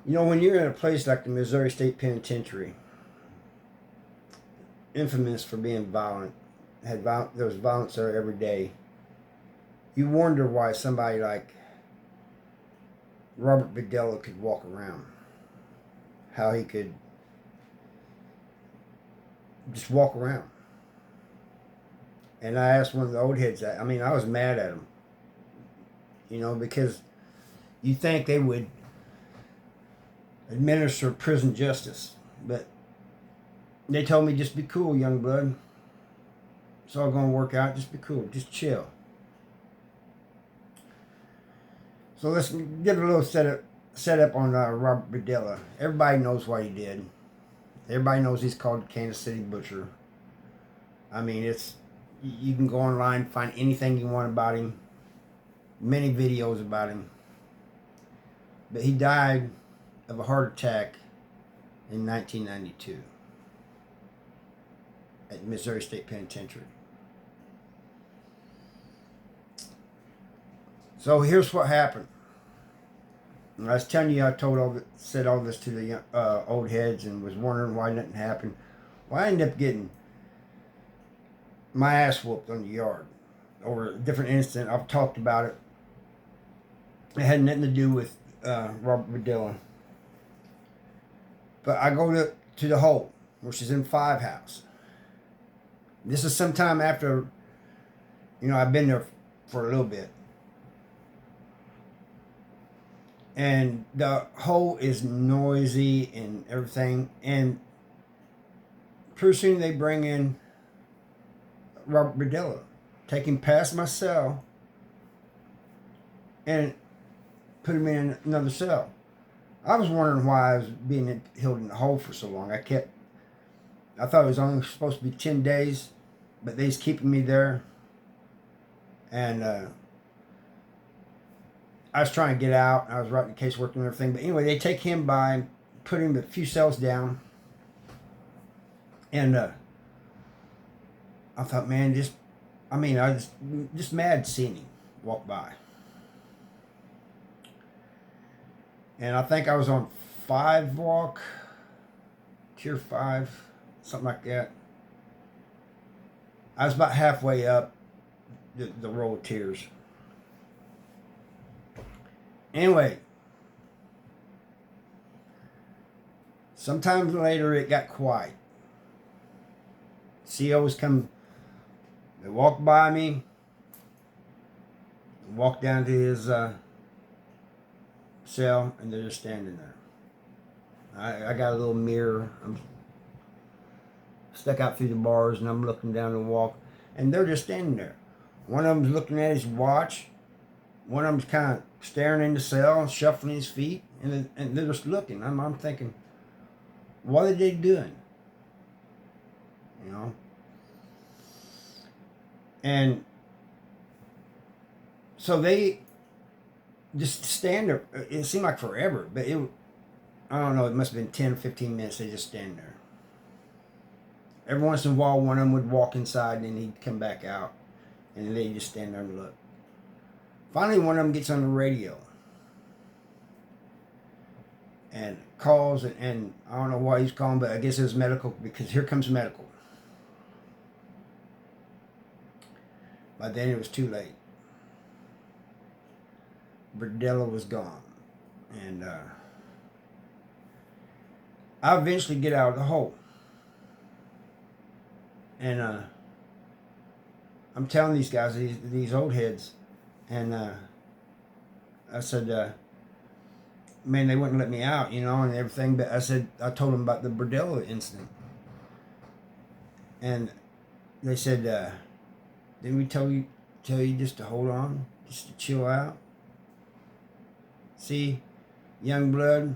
You know, when you're in a place like the Missouri State Penitentiary, infamous for being violent, there was violence there every day. You wonder why somebody like Robert Berdella could walk around. How he could just walk around. And I asked one of the old heads that. I mean, I was mad at him. Because you think they would administer prison justice. But they told me, just be cool, young blood. It's all going to work out. Just be cool. Just chill. So let's get a little setup on Robert Berdella. Everybody knows what he did. Everybody knows he's called the Kansas City Butcher. I mean, you can go online, find anything you want about him. Many videos about him. But he died of a heart attack in 1992 at Missouri State Penitentiary. So here's what happened. I was telling you, said all this to the old heads and was wondering why nothing happened. Well, I ended up getting my ass whooped on the yard over a different incident. I've talked about it. It had nothing to do with Robert Berdella. But I go to the hole, which is in 5 house. This is sometime after, I've been there for a little bit. And the hole is noisy and everything. And pretty soon they bring in Robert Berdella, take him past my cell and put him in another cell. I was wondering why I was being held in the hole for so long. I thought it was only supposed to be 10 days, but they's keeping me there. And I was trying to get out. I was writing the casework and everything. But anyway, they take him by, put him a few cells down. And I thought, man, I was just mad seeing him walk by. And I think I was on 5 walk, tier 5, something like that. I was about halfway up the row of tiers. Anyway, sometime later it got quiet. COs come, they walk by me, walk down to his cell, and they're just standing there. I got a little mirror. I'm stuck out through the bars, and I'm looking down the walk, and they're just standing there. One of them's looking at his watch. One of them's kind of staring in the cell, shuffling his feet, and they're just looking. I'm thinking, what are they doing? And so they just stand there. It seemed like forever, but I don't know, it must have been 10 or 15 minutes. They just stand there. Every once in a while, one of them would walk inside, and then he'd come back out, and they just stand there and look. Finally, one of them gets on the radio and calls, and I don't know why he's calling, but I guess it was medical, because here comes medical. By then, it was too late. Berdella was gone. And I eventually get out of the hole. And I'm telling these guys, these old heads, and I said, man, they wouldn't let me out, and everything. But I told them about the Berdella incident. And they said, didn't we tell you just to hold on, just to chill out? See, Youngblood,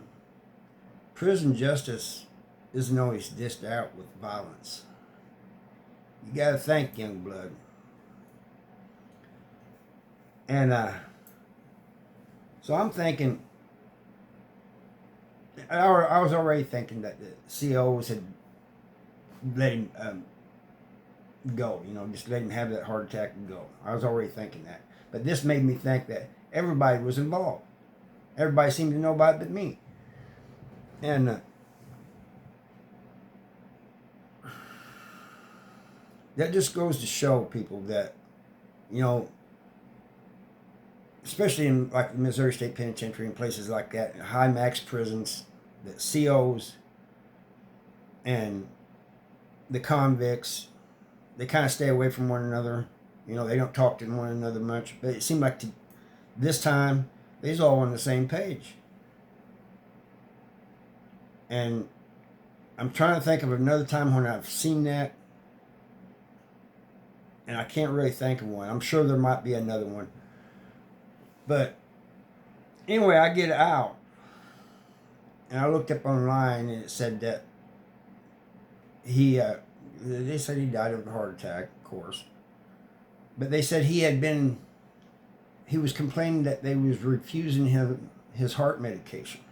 prison justice isn't always dished out with violence. You gotta thank Youngblood. And so I'm thinking, I was already thinking that the COs had let him go, just let him have that heart attack and go. I was already thinking that. But this made me think that everybody was involved. Everybody seemed to know about it but me. And that just goes to show people that, you know, especially in like the Missouri State Penitentiary and places like that, high max prisons, the COs and the convicts, they kind of stay away from one another. You know, they don't talk to one another much. But it seemed like this time, they was all on the same page. And I'm trying to think of another time when I've seen that, and I can't really think of one. I'm sure there might be another one. But anyway, I get out, and I looked up online, and it said that they said he died of a heart attack, of course. But they said he was complaining that they was refusing him his heart medication.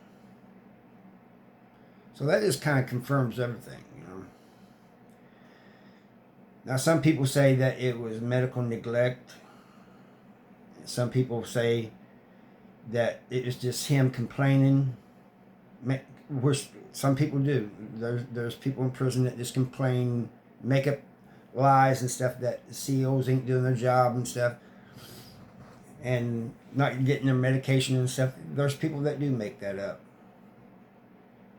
So that just kind of confirms everything, you know. Now, some people say that it was medical neglect. Some people say that it was just him complaining, which some people do. There's people in prison that just complain, make up lies and stuff that the CEOs ain't doing their job and stuff, and not getting their medication and stuff. There's people that do make that up.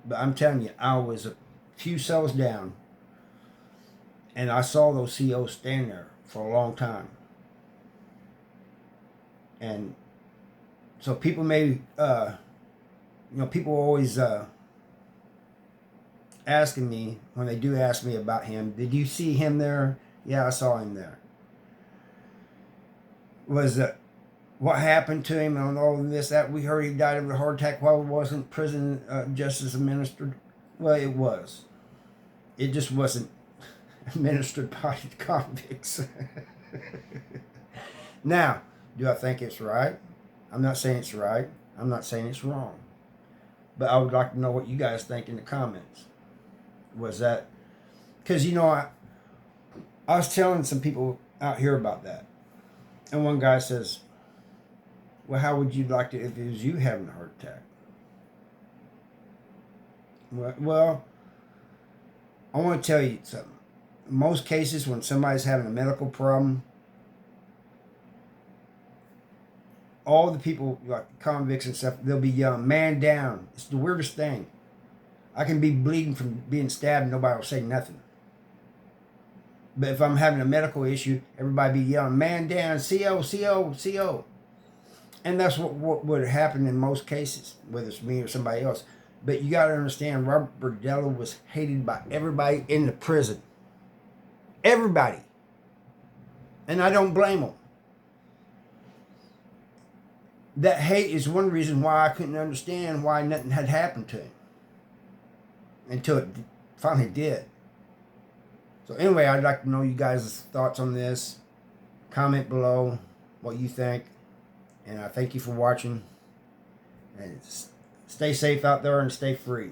But I'm telling you, I was a few cells down, and I saw those CEOs stand there for a long time. And so people may, people always asking me, when they do ask me about him, did you see him there? Yeah, I saw him there. Was what happened to him and all of this, that we heard he died of a heart attack while he wasn't prison justice administered? Well, it was. It just wasn't administered by convicts. Now, do I think it's right? I'm not saying it's right. I'm not saying it's wrong. But I would like to know what you guys think in the comments. Was that... Because, I was telling some people out here about that. And one guy says, well, how would you like to if it was you having a heart attack? Well, I want to tell you something. In most cases, when somebody's having a medical problem, all the people, like convicts and stuff, they'll be yelling, man down. It's the weirdest thing. I can be bleeding from being stabbed and nobody will say nothing. But if I'm having a medical issue, everybody be yelling, man down, CO, CO, CO. And that's what would happen in most cases, whether it's me or somebody else. But you got to understand, Robert Berdella was hated by everybody in the prison. Everybody. And I don't blame them. That hate is one reason why I couldn't understand why nothing had happened to him. Until it finally did. So anyway, I'd like to know you guys' thoughts on this. Comment below what you think. And I thank you for watching. And stay safe out there and stay free.